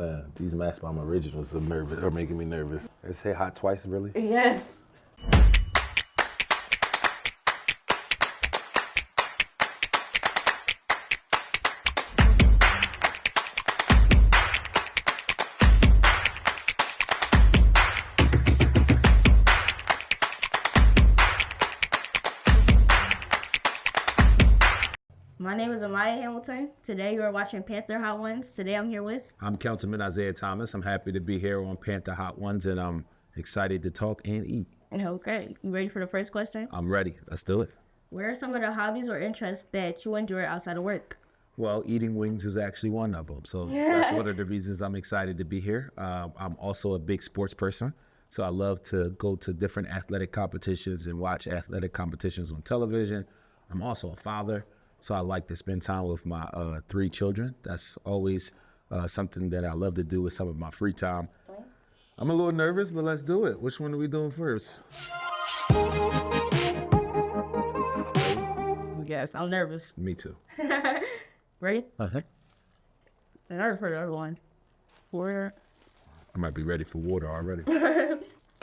Man, these Mastbaum originals are making me nervous. They say hot twice, really? Yes. My name is Amaya Hamilton. Today you are watching Panther Hot Ones. Today I'm here with... I'm Councilman Isaiah Thomas. I'm happy to be here on Panther Hot Ones, and I'm excited to talk and eat. Okay, you ready for the first question? I'm ready. Let's do it. Where are some of the hobbies or interests that you enjoy outside of work? Well, eating wings is actually one of them. So that's one of the reasons I'm excited to be here. I'm also a big sports person. So I love to go to different athletic competitions and watch athletic competitions on television. I'm also a father. So I like to spend time with my 3 children. That's always something that I love to do with some of my free time. I'm a little nervous, but let's do it. Which one are we doing first? Yes, I'm nervous. Me too. Ready? Uh-huh. I'm nervous for the other one. Where I might be ready for water already.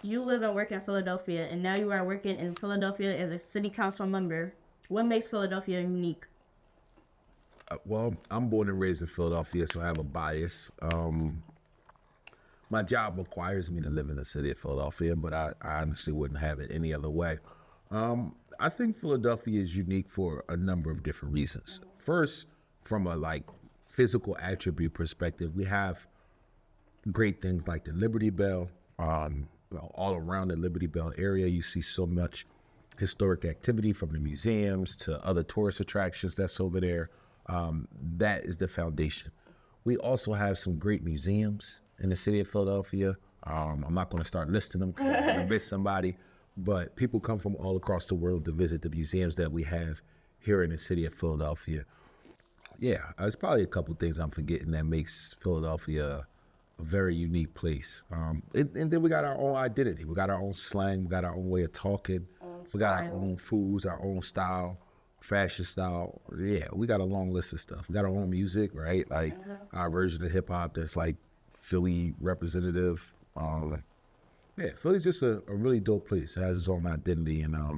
you live and work in Philadelphia, and now you are working in Philadelphia as a city council member. What makes Philadelphia unique? Well, I'm born and raised in Philadelphia, so I have a bias. My job requires me to live in the city of Philadelphia, but I honestly wouldn't have it any other way. I think Philadelphia is unique for a number of different reasons. First, from a physical attribute perspective, we have great things like the Liberty Bell. All around the Liberty Bell area, you see so much historic activity from the museums to other tourist attractions that's over there. That is the foundation. We also have some great museums in the city of Philadelphia. I'm not going to start listing them because I'm going to miss somebody, but people come from all across the world to visit the museums that we have here in the city of Philadelphia. Yeah, there's probably a couple things I'm forgetting that makes Philadelphia a very unique place. And then we got our own identity. We got our own slang. We got our own way of talking. We got our own foods, our own style, fashion style. Yeah, we got a long list of stuff. We got our own music, right? Like our version of hip hop that's like Philly representative. Yeah, Philly's just a really dope place. It has its own identity, and I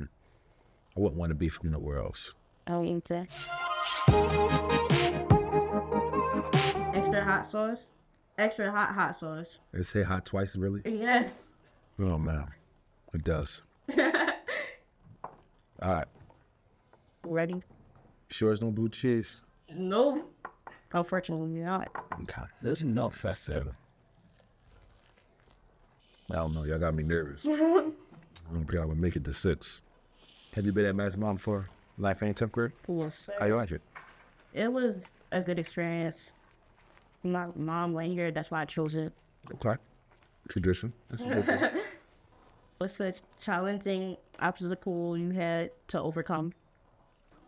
wouldn't want to be from nowhere else. Extra hot sauce? Extra hot sauce. They say hot twice, really? Yes. Oh, man. It does. All right. Ready? Sure it's no blue cheese? No. Unfortunately not. Okay. There's no fat there. I don't know. Y'all got me nervous. I don't think I would make it to 6. Have you been at Mastbaum before? Life ain't tough grade? Yes, sir. How you like it? It was a good experience. My mom went here, that's why I chose it. Okay. Tradition. That's a good thing. What's a challenging obstacle you had to overcome?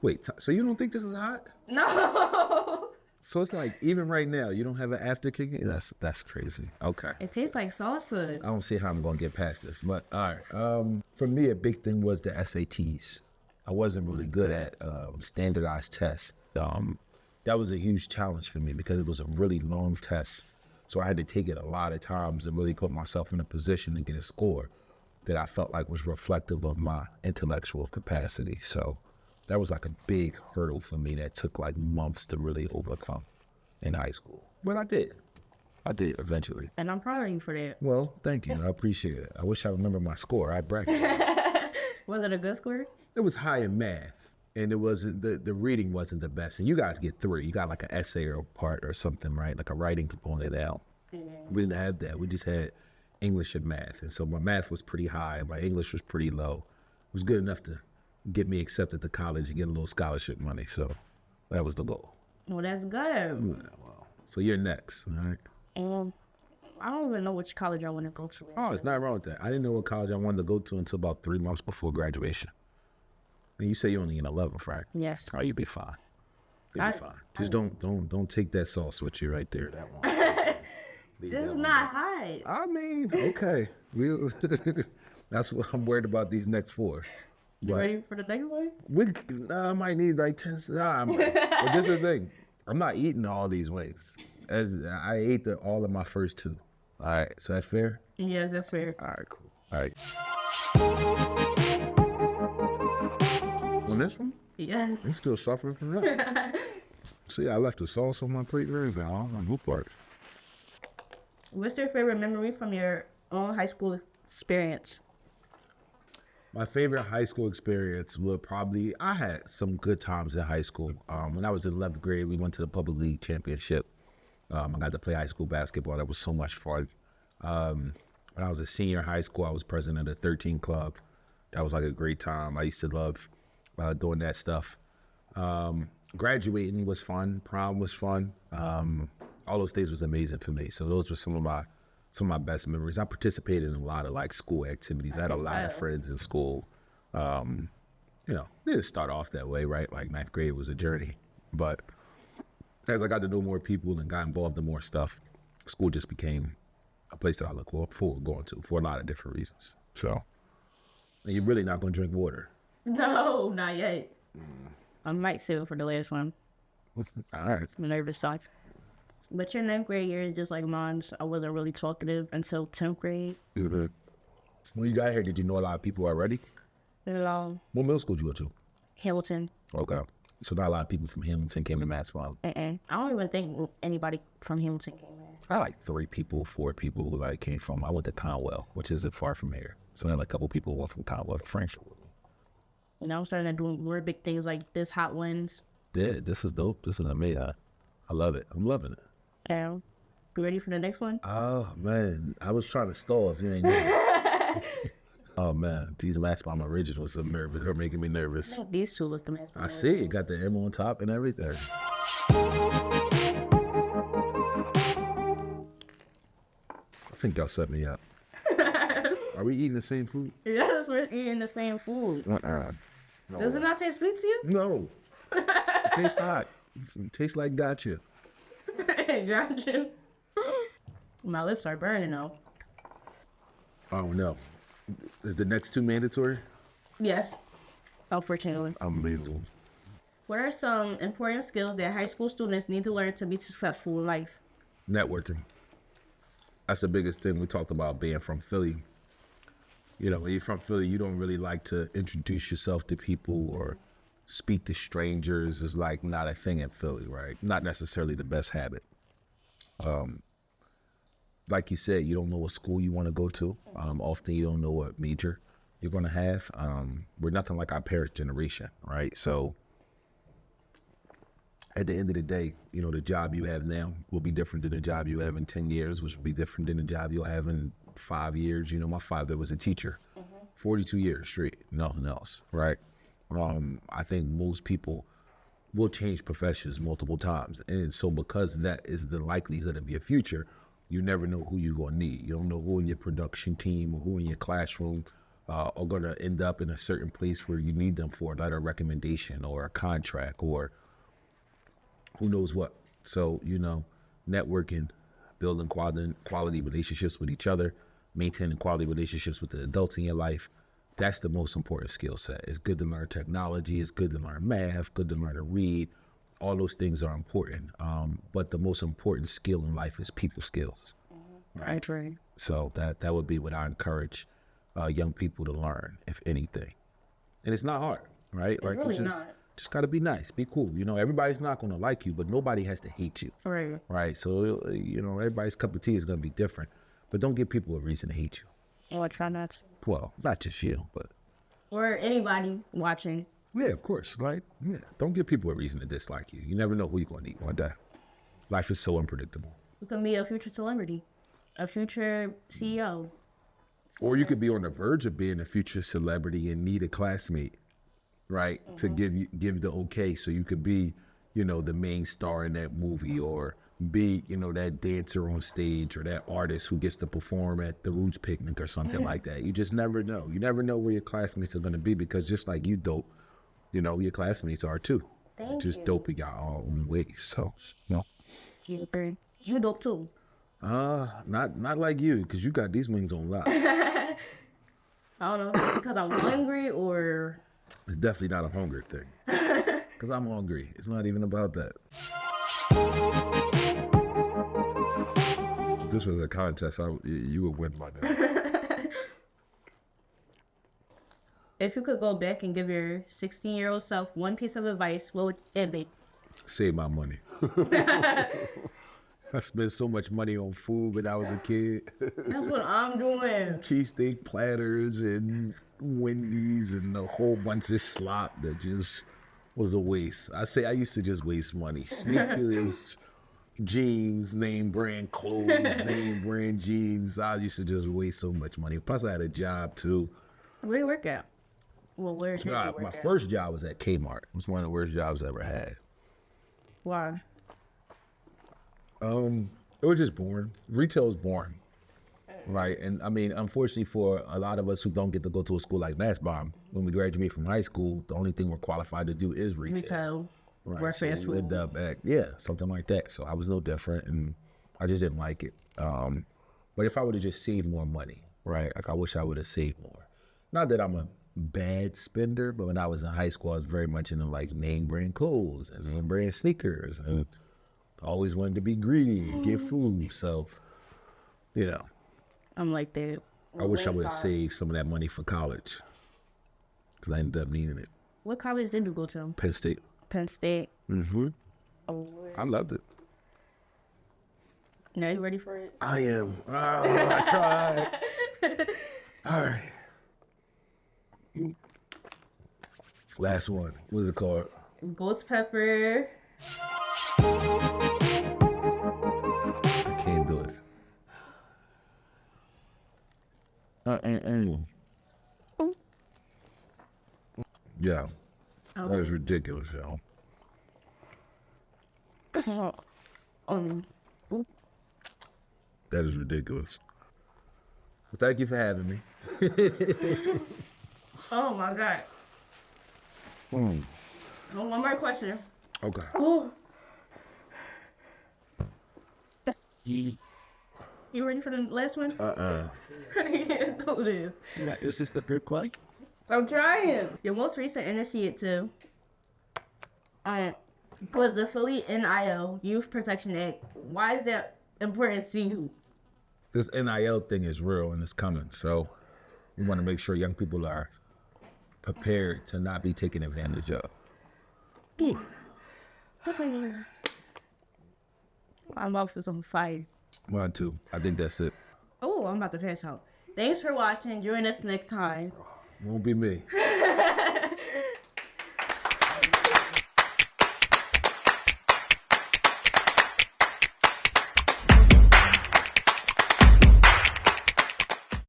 Wait, so you don't think this is hot? No. So it's like, even right now, you don't have an after kicking? That's crazy. Okay. It tastes like salsa. I don't see how I'm going to get past this, but all right. For me, a big thing was the SATs. I wasn't really good at standardized tests. That was a huge challenge for me because it was a really long test. So I had to take it a lot of times and really put myself in a position to get a score that I felt like was reflective of my intellectual capacity. So that was like a big hurdle for me that took like months to really overcome in high school. But I did. I did eventually. And I'm proud of you for that. Well, thank you. I appreciate it. I wish I remember my score. I bragged. Was it a good score? It was high in math, and it wasn't the reading wasn't the best. And you guys get 3. You got like an essay or part or something, right? Like a writing component out. We didn't have that. We just had English and math. And so my math was pretty high. My English was pretty low. It was good enough to get me accepted to college and get a little scholarship money. So that was the goal. Well, that's good. Yeah, well, so you're next, all right? I don't even know which college I want to go to. Oh, it's not wrong with that. I didn't know what college I wanted to go to until about 3 months before graduation. And you say you're only in 11th, right? Yes. Oh, you'll be fine. You'll be fine. Just don't take that sauce with you right there. That one. This is not hot. I mean, okay. That's what I'm worried about these next 4. You ready for the next one? I might need like 10. But this is the thing. I'm not eating all these wings. I ate all of my first two. All right, so that's fair? Yes, that's fair. All right, cool. All right. On this one? Yes. I'm still suffering from that. See, I left the sauce on my plate very well. I don't know who part. What's your favorite memory from your own high school experience? My favorite high school experience would probably, I had some good times in high school. When I was in 11th grade, we went to the Public League Championship. I got to play high school basketball. That was so much fun. When I was a senior in high school, I was president of the 13 club. That was like a great time. I used to love doing that stuff. Graduating was fun. Prom was fun. All those days was amazing for me. So those were some of my best memories. I participated in a lot of like school activities. I had a lot of friends in school. You know, it didn't start off that way, right? Like 9th grade was a journey. But as I got to know more people and got involved in more stuff, school just became a place that I look forward going to for a lot of different reasons. So, and you're really not going to drink water. No, not yet. I might save it for the last one. All right. I'm nervous, so. But your 9th grade year is just like mine's. I wasn't really talkative until 10th grade. Mm-hmm. When you got here, did you know a lot of people already? And, What middle school did you go to? Hamilton. Okay. So not a lot of people from Hamilton came to Mastbaum. I don't even think anybody from Hamilton came here. I had like 4 people who like came from, I went to Conwell, which isn't far from here. So then like a couple people went from Conwell to Frankfurt with me. And I'm starting to do more big things like this Hot Ones. Yeah, this is dope. This is amazing. I love it. I'm loving it. You ready for the next one? Oh, man. I was trying to stall if you ain't know. Oh, man. These Mastbaum originals are nervous. They're making me nervous. I think these two was the best. I see it. Got the M on top and everything. I think y'all set me up. Are we eating the same food? Yes, we're eating the same food. No. Does it not taste sweet to you? No. It tastes hot. It tastes like gotcha. Got you. My lips are burning though. Oh, no. Is the next 2 mandatory? Yes. Unfortunately. Unbelievable. What are some important skills that high school students need to learn to be successful in life? Networking. That's the biggest thing. We talked about being from Philly. You know, when you're from Philly, you don't really like to introduce yourself to people or speak to strangers. Is like not a thing in Philly, right? Not necessarily the best habit. Like you said, you don't know what school you want to go to. Often you don't know what major you're going to have. We're nothing like our parents' generation, right? So at the end of the day, you know, the job you have now will be different than the job you have in 10 years, which will be different than the job you'll have in 5 years. You know, my father was a teacher, 42 years straight, nothing else, right? I think most people will change professions multiple times. And so because that is the likelihood of your future, you never know who you're going to need. You don't know who in your production team or who in your classroom are going to end up in a certain place where you need them for a letter of recommendation or a contract or who knows what. So, you know, networking, building quality relationships with each other, maintaining quality relationships with the adults in your life, that's the most important skill set. It's good to learn technology. It's good to learn math, good to learn to read. All those things are important. But the most important skill in life is people skills. Right. So that would be what I encourage young people to learn, if anything. And it's not hard, right? It's really not. Just got to be nice, be cool. You know, everybody's not going to like you, but nobody has to hate you. Right. Right. So, you know, everybody's cup of tea is going to be different. But don't give people a reason to hate you. Oh, I try not to. Well, not just you, but. Or anybody watching. Yeah, of course, right? Yeah. Don't give people a reason to dislike you. You never know who you're going to meet one day. Life is so unpredictable. You can be a future celebrity, a future CEO. Or you could be on the verge of being a future celebrity and need a classmate, right? To give the okay so you could be, you know, the main star in that movie or be, you know, that dancer on stage or that artist who gets to perform at the Roots picnic or something like that. You just never know. You never know where your classmates are going to be because just like you dope, you know, your classmates are too. Thank just you. dope in your own ways. So, you know. You dope too. Not like you, because you got these wings on lock. I don't know, because I'm hungry or... It's definitely not a hunger thing. Because I'm hungry. It's not even about that. this was a contest, you would win by now. If you could go back and give your 16-year-old self one piece of advice, what would it be? Save my money. I spent so much money on food when I was a kid. That's what I'm doing. Cheesesteak platters and Wendy's and a whole bunch of slop that just was a waste. I used to just waste money. Sneakers, jeans, name brand clothes, name brand jeans. I used to just waste so much money. Plus, I had a job too. Where do you work at? Well, where did you work My at? first job was at Kmart. It was one of the worst jobs I ever had. Why? It was just boring. Retail is boring, right? And I mean, unfortunately for a lot of us who don't get to go to a school like Mastbaum, when we graduate from high school, the only thing we're qualified to do is retail. Retail. Right. Work So fast we ended up at, something like that. So I was no different, and I just didn't like it. But if I would have just saved more money, right? Like I wish I would have saved more. Not that I'm a bad spender, but when I was in high school, I was very much into like name brand clothes and name brand sneakers, and always wanted to be greedy, get food. So, I'm like that. I wish I would have saved some of that money for college, because I ended up needing it. What college did you go to? Penn State. Penn State. Mm-hmm. Oh, I loved it. now you ready for it? I am. Oh, I tried. All right. Last one. What's it called? Ghost pepper. I can't do it. Yeah. That is ridiculous, y'all. That is ridiculous. Well, thank you for having me. Oh my God. Oh, one more question. Okay. Oh. You ready for the last one? Yeah, go then. Is this the good play? I'm trying. Your most recent initiative was the Philly NIL Youth Protection Act. Why is that important to you? This NIL thing is real and it's coming. So we want to make sure young people are prepared to not be taken advantage of. My mouth is on fire. 1, 2. I think that's it. Oh, I'm about to pass out. Thanks for watching. Join us next time. Won't be me.